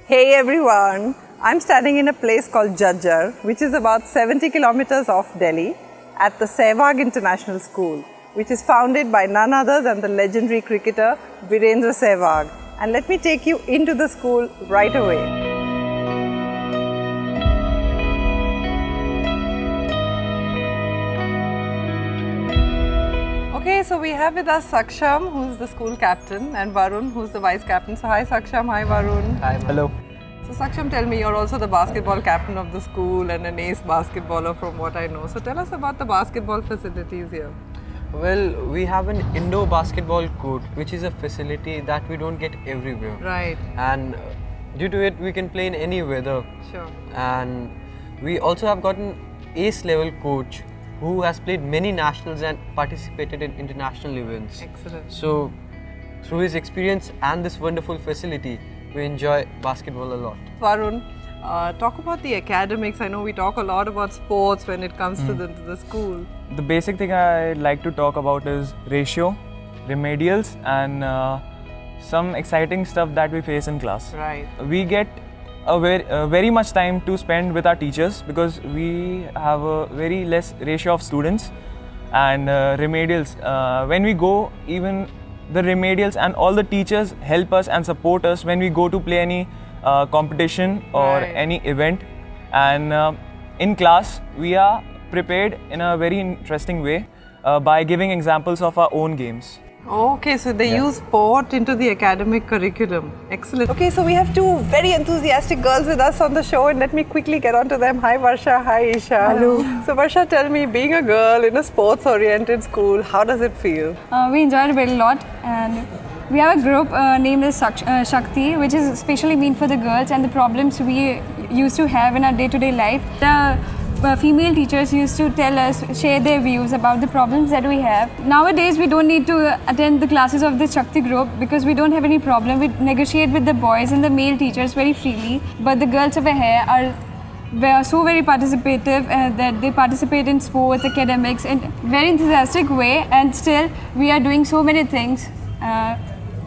Hey everyone, I'm standing in a place called Jajjar, which is about 70 kilometers off Delhi, at the Sehwag International School, which is founded by none other than the legendary cricketer Virendra Sehwag. And let me take you into the school right away. Okay, so we have with us Saksham, who's the school captain, and Varun, who's the vice captain. So hi Saksham, hi Varun. Hi. Hello. So Saksham, tell me, you're also the basketball captain of the school and an ace basketballer from what I know. So tell us about the basketball facilities here. Well, we have an indoor basketball court, which is a facility that we don't get everywhere. Right. And due to it, we can play in any weather. Sure. And we also have got an ace level coach who has played many nationals and participated in international events. Excellent. So, through his experience and this wonderful facility, we enjoy basketball a lot. Varun, talk about the academics. I know we talk a lot about sports when it comes to the school. The basic thing I'd like to talk about is ratio, remedials, and some exciting stuff that we face in class. Right. We get a very much time to spend with our teachers because we have a very less ratio of students, and remedials. When we go, even the remedials and all the teachers help us and support us when we go to play any competition or any event. And in class, we are prepared in a very interesting way by giving examples of our own games. Okay, so they use sport into the academic curriculum. Excellent. Okay, so we have two very enthusiastic girls with us on the show, and let me quickly get on to them. Hi Varsha, hi Isha. Hello. So Varsha, tell me, being a girl in a sports-oriented school, how does it feel? We enjoyed it a lot, and we have a group named as Shakti, which is specially meant for the girls and the problems we used to have in our day-to-day life. The female teachers used to tell us, share their views about the problems that we have. Nowadays, we don't need to attend the classes of the Shakti group because we don't have any problem. We negotiate with the boys and the male teachers very freely, but the girls over here are so very participative that they participate in sports, academics in very enthusiastic way, and still we are doing so many things.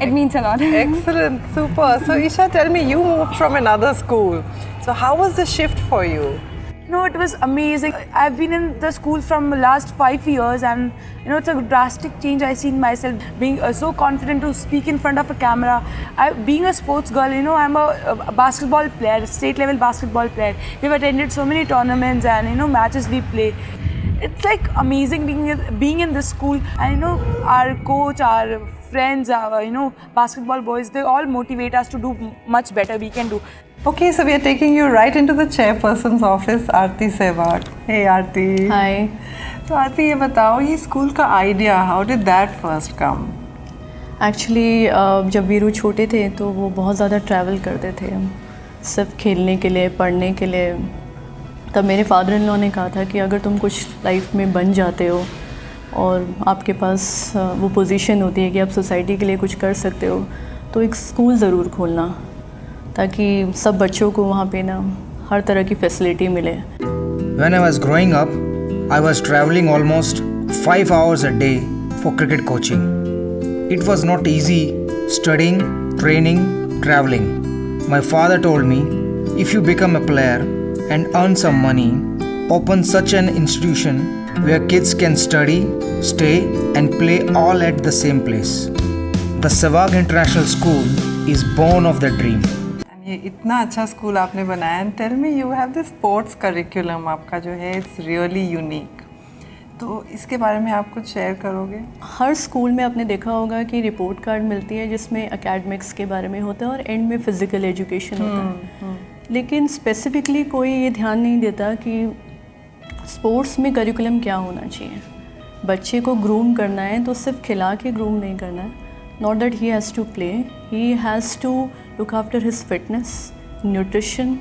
It means a lot. Excellent, super. So Isha, tell me, you moved from another school. So how was the shift for you? No, it was amazing. I've been in the school from the last 5 years, and it's a drastic change I see in myself. Being so confident to speak in front of a camera. Being a sports girl, I'm a basketball player, state level basketball player. We've attended so many tournaments and matches we play. It's like amazing being in this school, and our coach, our friends, our basketball boys, they all motivate us to do much better we can do. Okay, so we are taking you right into the chairperson's office, Aarti Sehwag. Hey Aarti. Hi. So Aarti, ये बताओ, ये school का idea, how did that first come? Actually जब वीरू छोटे थे तो वो बहुत ज़्यादा ट्रैवल करते थे, सिर्फ खेलने के लिए, पढ़ने के लिए. तब मेरे फादर इन लॉ ने कहा था कि अगर तुम कुछ लाइफ में बन जाते हो और आपके पास वो पोजीशन होती है कि आप सोसाइटी के लिए कुछ कर सकते हो, तो एक स्कूल ज़रूर खोलना ताकि सब बच्चों को वहाँ पे ना हर तरह की फैसिलिटी मिले. When I was growing up, I was traveling almost 5 hours a day for cricket coaching. It was not easy studying, training, traveling. My father told me, if you become a player and earn some money, open such an institution where kids can study, stay and play all at the same place. The Sehwag International School is born of the dream. ये इतना अच्छा school आपने बनाया, and tell me, you have this sports curriculum आपका जो है, it's really unique. तो इसके बारे में आप कुछ शेयर करोगे? हर स्कूल में आपने देखा होगा कि रिपोर्ट कार्ड मिलती है जिसमें एकेडमिक्स के बारे में होता है और एंड में फिज़िकल एजुकेशन होता है. लेकिन स्पेसिफिकली कोई ये ध्यान नहीं देता कि स्पोर्ट्स में करिकुलम क्या होना चाहिए. बच्चे को ग्रूम करना है तो सिर्फ खिला के ग्रूम नहीं करना है. Not that he has to play, he has to look after his fitness, nutrition,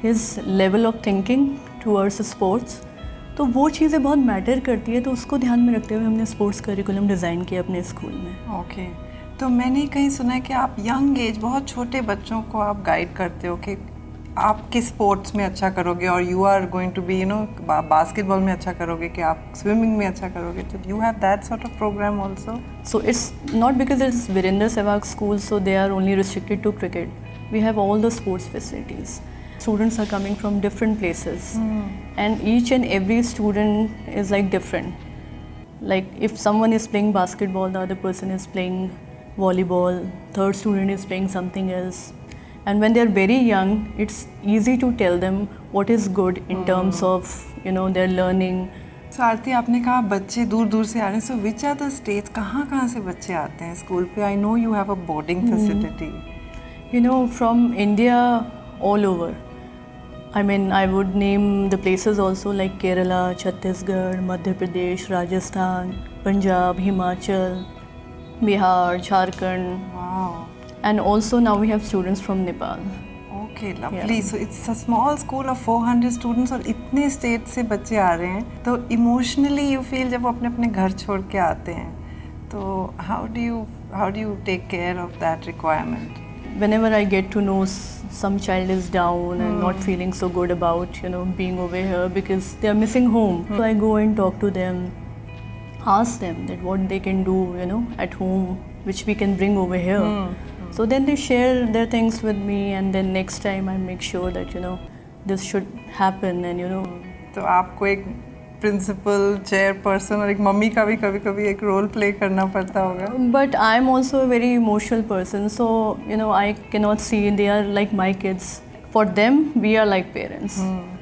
his level of thinking towards sports. तो वो चीज़ें बहुत मैटर करती है, तो उसको ध्यान में रखते हुए हमने स्पोर्ट्स करिकुलम डिज़ाइन किया अपने स्कूल में. ओके, तो मैंने कहीं सुना है कि आप यंग एज, बहुत छोटे बच्चों को आप गाइड करते हो कि आप किस स्पोर्ट्स में अच्छा करोगे, और you are going to be basketball में अच्छा करोगे कि आप स्विमिंग में अच्छा करोगे. तो you have that sort of program also. So it's not because it's Virendra Sehwag school, so they are only restricted to cricket. we have all the sports facilities. Students are coming from different places, and each and every student is like different. Like if someone is playing basketball, the other person is playing volleyball, third student is playing something else. And when they are very young, it's easy to tell them what is good in terms of, you know, their learning. So आरती, आपने कहा बच्चे दूर दूर से आ रहे हैं, so which are the states, कहाँ से बच्चे आते हैं स्कूल पे? I know you have a boarding facility. You know, from India all over. I mean, I would name the places also like Kerala, Chhattisgarh, Madhya Pradesh, Rajasthan, Punjab, Himachal, Bihar, Jharkhand. Wow. And also now we have students from Nepal. Okay, lovely. So it's a small school of 400 students और इतने state से बच्चे आ रहे हैं, तो emotionally you feel जब वो अपने अपने घर छोड़ के आते हैं, तो how do you take care of that requirement? Whenever I get to know some child is down and not feeling so good about, you know, being over here because they are missing home, so I go and talk to them, ask them that what they can do, you know, at home, which we can bring over here. So then they share their things with me, and then next time I make sure that, you know, this should happen, and you know. तो आपको एक principal, chairperson और एक mummy का भी कभी-कभी एक role play करना पड़ता होगा. But I'm also a very emotional person, so you know, I cannot see they are like my kids. For them, we are like parents.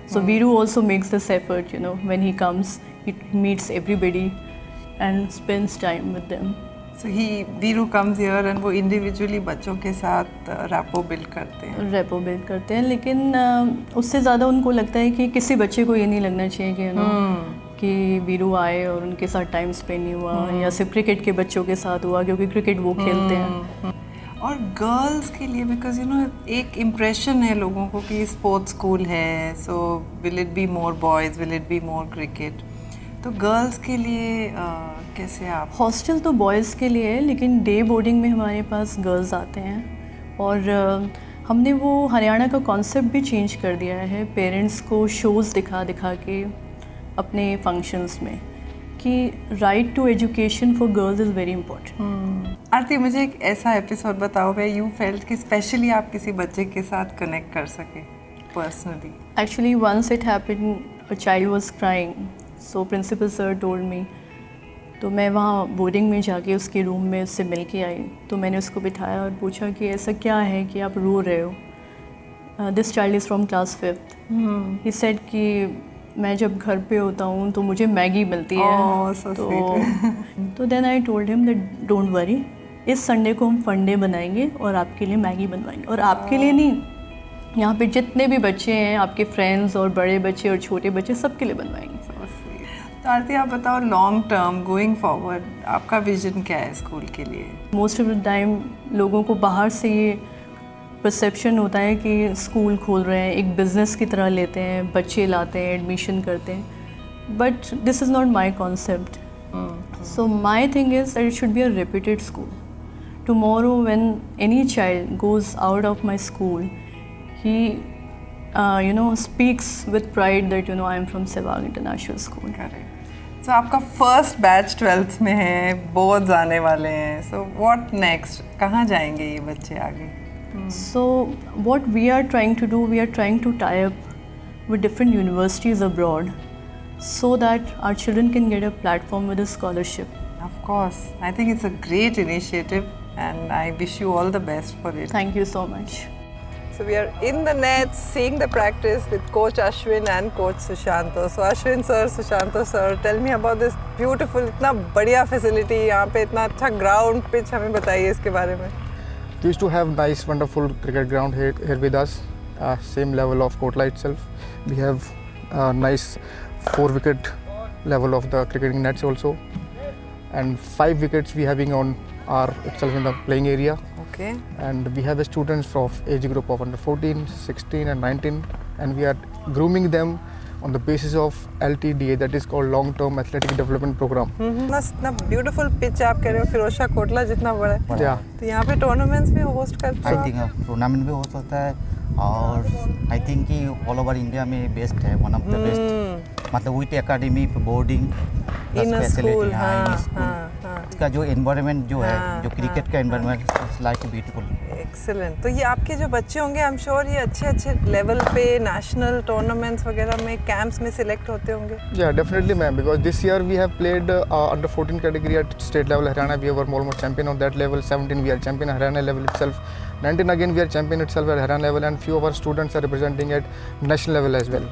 So Viru also makes this effort, you know, when he comes, he meets everybody and spends time with them. So Viru comes here and वो individually बच्चों के साथ rapport build करते हैं. Rapport build करते हैं, लेकिन उससे ज़्यादा उनको लगता है कि किसी बच्चे को ये नहीं लगना चाहिए कि, you know, कि वीरू आए और उनके साथ टाइम स्पेंड नहीं हुआ, या सिर्फ क्रिकेट के बच्चों के साथ हुआ क्योंकि क्रिकेट वो खेलते हैं. और गर्ल्स के लिए, बिकॉज यू नो एक इम्प्रेशन है लोगों को कि स्पोर्ट्स स्कूल है, so will it be more boys, will it be more cricket, तो गर्ल्स के लिए कैसे आप? हॉस्टल तो बॉयज़ के लिए है, लेकिन डे बोर्डिंग में हमारे पास गर्ल्स आते हैं, और हमने वो हरियाणा का कॉन्सेप्ट भी चेंज कर दिया है पेरेंट्स को शोज़ दिखा के अपने फंक्शंस में कि right to education for girls is very important. Aarti, मुझे एक ऐसा एपिसोड बताओ वे यू फेल्ट कि स्पेशली आप किसी बच्चे के साथ कनेक्ट कर सके personally. Actually once it happened, a child was crying, so principal sir told me. तो मैं वहाँ बोर्डिंग में जाके उसके रूम में उससे मिल के आई, तो मैंने उसको बिठाया और पूछा कि ऐसा क्या है कि आप रो रहे हो. This child is from class 5th. He said कि मैं जब घर पे होता हूँ तो मुझे मैगी मिलती है. तो then I told him that don't worry, इस संडे को हम फंडे बनाएंगे और आपके लिए मैगी बनवाएंगे, और आपके लिए नहीं, यहाँ पे जितने भी बच्चे हैं आपके फ्रेंड्स और बड़े बच्चे और छोटे बच्चे सबके लिए बनवाएंगे. तो आरती, आप बताओ लॉन्ग टर्म गोइंग फॉरवर्ड आपका विजन क्या है स्कूल के लिए? मोस्ट ऑफ द टाइम लोगों को बाहर से ये परसेप्शन होता है कि स्कूल खोल रहे हैं, एक बिज़नेस की तरह लेते हैं, बच्चे लाते हैं, एडमिशन करते हैं, but this is not my concept. So my thing is that it should be a reputed school. Tomorrow when any child goes out of my school, he you know, speaks with pride that, you know, I am from Sevag International School. Correct. So आपका first batch 12th में है, boards आने वाले हैं, so what next, कहाँ जाएंगे ये बच्चे आगे? So what we are trying to do, we are trying to tie up with different universities abroad so that our children can get a platform with a scholarship. Of course, I think it's a great initiative and I wish you all the best for it. Thank you so much. So we are in the nets seeing the practice with Coach Ashwin and Coach Sushanto. So Ashwin sir, Sushanto sir, tell me about this beautiful, इतना बढ़िया facility, यहाँ पे इतना अच्छा ground pitch, हमें बताइए इसके बारे में. We used to have nice, wonderful cricket ground here with us, same level of Kotla itself. We have nice 4-wicket level of the cricketing nets also, and 5 wickets we having on our itself in the playing area. Okay. And we have students from age group of under 14, 16 and 19, and we are grooming them on the basis of LTDA, that is called Long Term Athletic Development Program. इतना beautiful pitch आप कह रहे हो, फिरोजशाह कोटला जितना बड़ा है. Yeah. तो यहाँ पे टूर्नामेंट्स भी होस्ट करते आई हो? थिंक टूर्नामेंट भी होस्ट होता है, और आई थिंक कि ऑल ओवर इंडिया में बेस्ट है, वन ऑफ द बेस्ट, मतलब with academy, boarding, in school. हाँ, इसका जो एनवायरनमेंट जो है, जो क्रिकेट का environment, it's like beautiful. Excellent. तो ये आपके जो बच्चे होंगे, आई एम श्योर ये अच्छे लेवल पे नेशनल टूर्नामेंट्स वगैरह में, कैंप्स में सिलेक्ट होते होंगे। Yeah, definitely, ma'am. Because this year we have played under 14 category at state level Haryana. We were almost champion on that level. 17 we are champion at Haryana level itself. 19 again we are champion itself at Haryana level, and few of our students are representing at national level as well,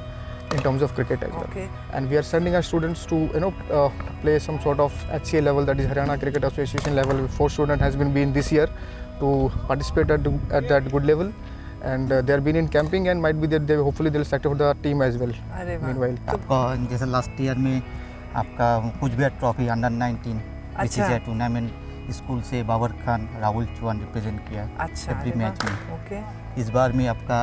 in terms of cricket as well. Okay. And we are sending our students to play some sort of HCA level, that is Haryana Cricket Association level. 4 students has been this year to participate at that good level. And they are been in camping and might be that they hopefully they'll select for the team as well. अरे वाह। Meanwhile. आपका जैसे last year में आपका कुछ Bihar trophy under 19 which is अच्छा। ए tournament, school से Babar Khan, Rahul Chauhan represent किया अच्छा, एवरी अरे मैच वाह, में। ओके। इस बार में आपका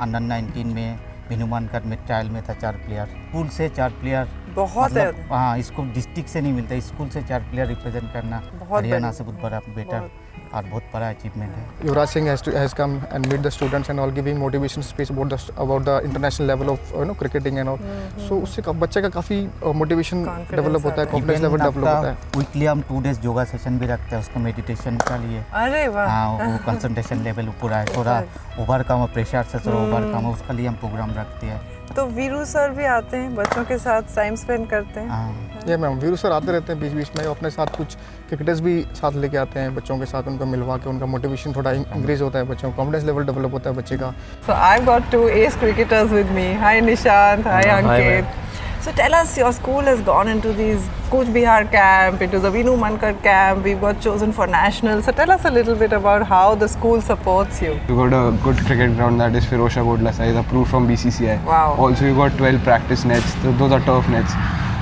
अंडर 19 में भिनुमानगढ़ में ट्रायल में था 4 प्लेयर, स्कूल से 4 प्लेयर। बहुत है। हाँ, इसको डिस्ट्रिक्ट से नहीं मिलता, स्कूल से 4 प्लेयर रिप्रेजेंट करना बहुत हरियाणा से बहुत बड़ा बेटर और बहुत बड़ा अचीवमेंट है। Yuvraj Singh has come and meet the students and all, giving motivation speech about the international level of cricketing and all. So उससे बच्चे का काफ़ी motivation Confidence develop होता है, आता है। confidence level develop होता है। वीकली हम 2 डेज योगा सेशन भी रखते हैं उसका मेडिटेशन का लिए। अरे वाह। हाँ, वो कंसंट्रेशन लेवल ऊपर है, थोड़ा ओवरकम प्रेशर से थोड़ा ओवरकम है, उसका लिए हम प्रोग्राम रखते हैं। तो वीरू सर भी आते हैं, बच्चों के साथ टाइम स्पेंड करते हैं। हाँ, ये मैम वीरू सर आते रहते हैं बीच बीच में, अपने साथ कुछ क्रिकेटर्स भी साथ लेके आते हैं बच्चों के साथ, उनको मिलवा के उनका मोटिवेशन थोड़ा इंक्रीज होता है, बच्चों का कॉन्फिडेंस लेवल डेवलप होता है बच्चे का। So I've got 2 ace cricketers with me. Hi Nishant, hi Ankit. So tell us, your school has gone into these Kuch Bihar camp, into the Vinu Mankad camp. We've got chosen for nationals. So tell us a little bit about how the school supports you. You got a good cricket ground, that is Firosha Godla size, approved from BCCI. Wow. Also you got 12 practice nets, those are turf nets.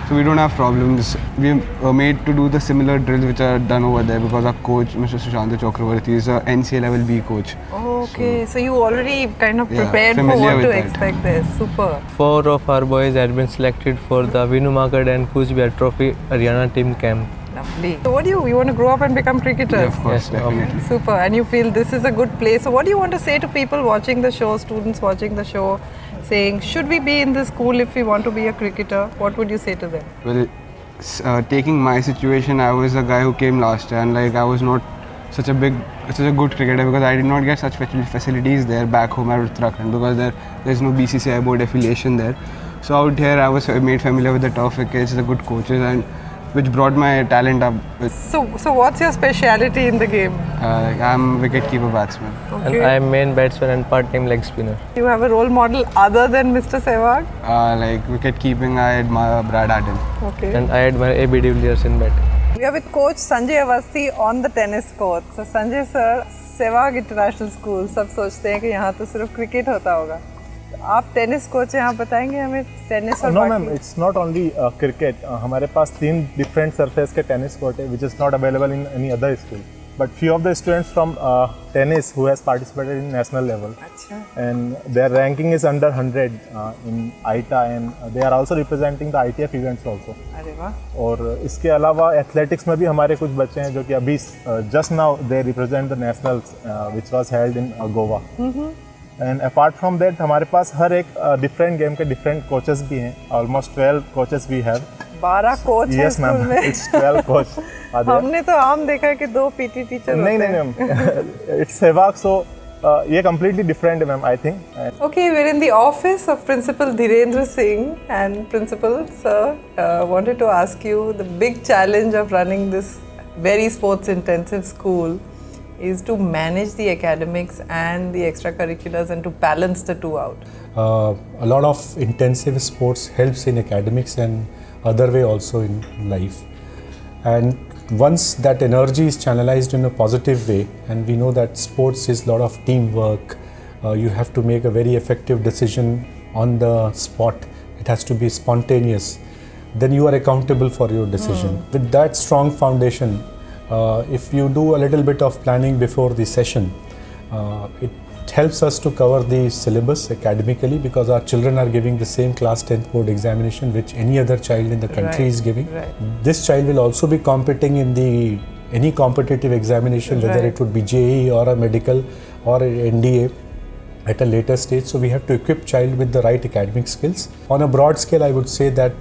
So we don't have problems. We are made to do the similar drills which are done over there because our coach, Mr. Sushant Chakravarti, is a NCA level B coach. Okay, so you already kind of Yeah, prepared for familiar what to with that. expect there. Super. 4 of our boys had been selected for the Vinu Mankad and Kuch Bihar Trophy Haryana team camp. Lovely. So what do you want to grow up and become cricketers? Yeah, of course, Yes, definitely. Super. And you feel this is a good place. So what do you want to say to people watching the show, students watching the show, saying, should we be in this school if we want to be a cricketer? What would you say to them? Well, taking my situation, I was a guy who came last year and like I was not such a good cricketer because I did not get such facilities there back home at Uttarakhand because there's no BCCI board affiliation there. So out here I was made familiar with the turf wickets, the good coaches, and which brought my talent up. So what's your speciality in the game? I'm wicket-keeper batsman. And I am main batsman and part-time leg spinner. You have a role model other than Mr. Sehwag? Like wicket-keeping, I admire Brad Arden. Okay. And I admire AB de Villiers in batting. We are with coach Sanjay Awasthi on the tennis court. So Sanjay sir, Sehwag International School, सब सोचते हैं कि यहाँ तो सिर्फ cricket होता होगा। तो आप टेनिस कोच हैं, आप बताएंगे हमें टेनिस और नो बाकी? Ma'am, it's not only cricket. हमारे पास 3 डिफरेंट सरफेस के टेनिस कोर्ट है which is not available in any other school, but few of the students from tennis who has participated in national level and their ranking is under 100 इन AITA and they are also representing the ITF events also. अरे वाह। और इसके अलावा athletics में भी हमारे कुछ बच्चे हैं जो कि अभी just now they represent the nationals which was held in Goa. And apart from that हमारे पास हर एक डिफरेंट गेम के डिफरेंट कोचेस भी हैं, almost 12 coaches we have. 12 coach हैं यस स्कूल मैम, में? It's 12 coach. हमने तो आम देखा है कि 2 PT टीचर नहीं होते नहीं हैं। मैम, इट्स सेवाग, सो ये completely different है ma'am, I think. Okay, we're in the office of Principal Dhirendra Singh, and Principal sir wanted to ask you, the big challenge of running this very sports intensive school is to manage the academics and the extracurriculars and to balance the two out. A lot of intensive sports helps in academics and other way also in life, and once that energy is channelized in a positive way, and we know that sports is a lot of teamwork, you have to make a very effective decision on the spot, it has to be spontaneous, then you are accountable for your decision. With that strong foundation, if you do a little bit of planning before the session, it helps us to cover the syllabus academically because our children are giving the same class 10th board examination which any other child in the country is giving. This child will also be competing in any competitive examination, whether it would be JEE or a medical or a NDA, at a later stage. So we have to equip child with the right academic skills. On a broad scale, I would say that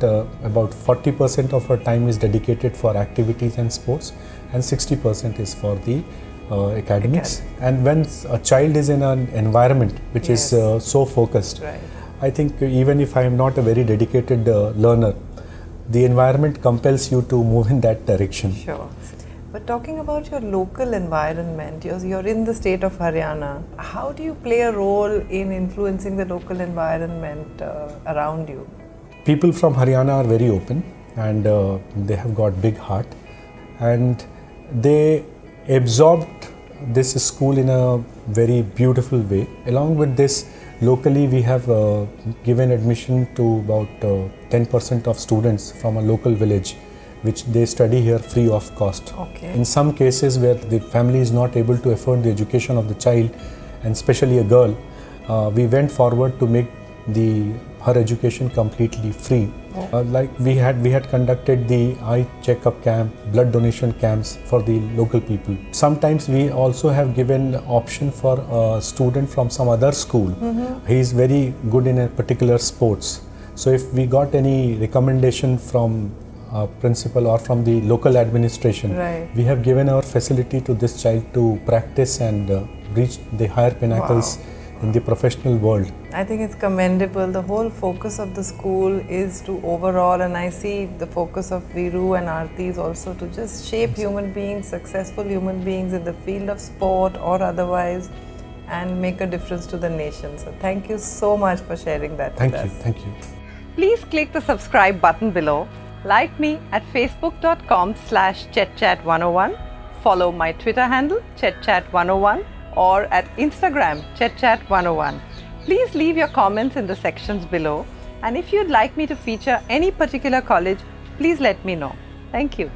about 40% of our time is dedicated for activities and sports, and 60% is for the academics. And when a child is in an environment which is so focused, I think even if I am not a very dedicated learner, the environment compels you to move in that direction. Sure. But talking about your local environment, you're in the state of Haryana. How do you play a role in influencing the local environment around you? People from Haryana are very open, and they have got big heart, and they absorbed this school in a very beautiful way. Along with this, locally we have given admission to about 10% of students from a local village, which they study here free of cost. Okay. In some cases where the family is not able to afford the education of the child, and especially a girl, we went forward to make her education completely free. Like we had conducted the eye checkup camp, blood donation camps for the local people. Sometimes we also have given option for a student from some other school. He is very good in a particular sports. So if we got any recommendation from principal or from the local administration, we have given our facility to this child to practice and reach the higher pinnacles in the professional world. I think it's commendable. The whole focus of the school is to overall, and I see the focus of Viru and Aarti is also to just shape human beings, successful human beings in the field of sport or otherwise, and make a difference to the nation. So thank you so much for sharing that with us. Thank you. Please click the subscribe button below. Like me at facebook.com/ChetChat101. Follow my Twitter handle ChetChat101 or at Instagram ChetChat101. Please leave your comments in the sections below, and if you'd like me to feature any particular college, please let me know. Thank you.